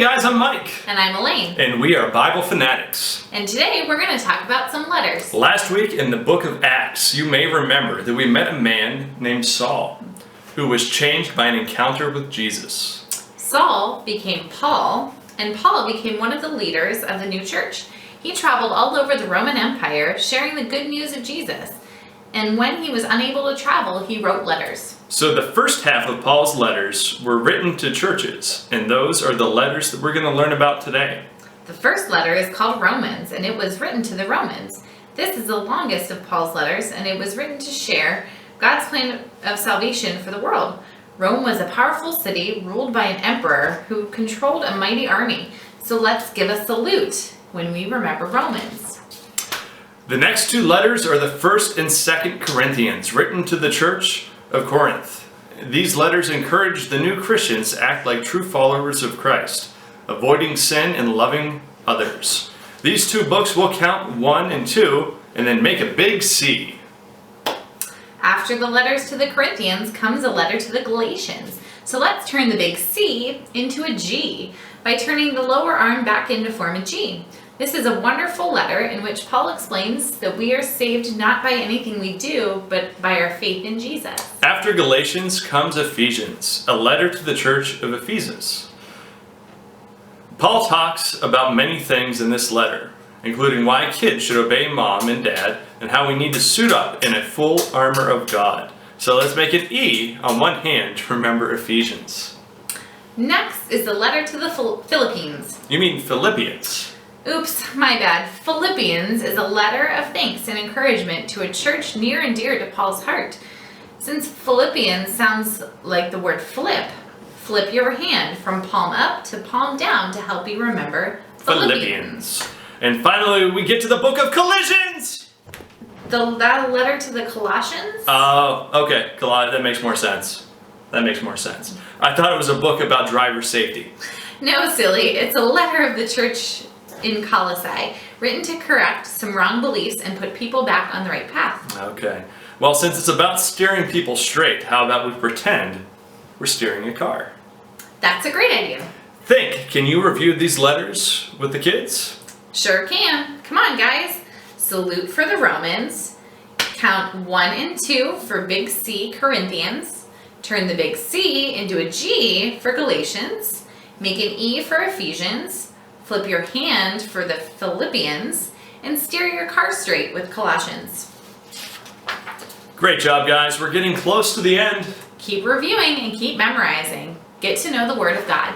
guys, I'm Mike. And I'm Elaine. And we are Bible fanatics. And today we're going to talk about some letters. Last week in the book of Acts, you may remember that we met a man named Saul, who was changed by an encounter with Jesus. Saul became Paul, and Paul became one of the leaders of the new church. He traveled all over the Roman Empire, sharing the good news of Jesus. And when he was unable to travel, he wrote letters. So the first half of Paul's letters were written to churches, and those are the letters that we're going to learn about today. The first letter is called Romans, and it was written to the Romans. This is the longest of Paul's letters, and it was written to share God's plan of salvation for the world. Rome was a powerful city ruled by an emperor who controlled a mighty army. So let's give a salute when we remember Romans. The next two letters are the 1st and 2nd Corinthians, written to the church of Corinth. These letters encourage the new Christians to act like true followers of Christ, avoiding sin and loving others. These two books will count 1 and 2 and then make a big C. After the letters to the Corinthians comes a letter to the Galatians. So let's turn the big C into a G by turning the lower arm back in to form a G. This is a wonderful letter in which Paul explains that we are saved not by anything we do, but by our faith in Jesus. After Galatians comes Ephesians, a letter to the church of Ephesus. Paul talks about many things in this letter, including why kids should obey mom and dad, and how we need to suit up in a full armor of God. So let's make an E on one hand to remember Ephesians. Next is the letter to the Philippines. You mean Philippians. Oops, my bad. Philippians is a letter of thanks and encouragement to a church near and dear to Paul's heart. Since Philippians sounds like the word flip your hand from palm up to palm down to help you remember Philippians. And finally, we get to the book of Collisions! That letter to the Colossians? Oh, okay. That makes more sense. I thought it was a book about driver safety. No, silly. It's a letter of the church in Colossae, written to correct some wrong beliefs and put people back on the right path. Okay. Well, since it's about steering people straight, how about we pretend we're steering a car? That's a great idea. Can you review these letters with the kids? Sure can. Come on, guys. Salute for the Romans. Count 1 and 2 for big C, Corinthians. Turn the big C into a G for Galatians. Make an E for Ephesians. Flip your hand for the Philippians, and steer your car straight with Colossians. Great job, guys. We're getting close to the end. Keep reviewing and keep memorizing. Get to know the Word of God.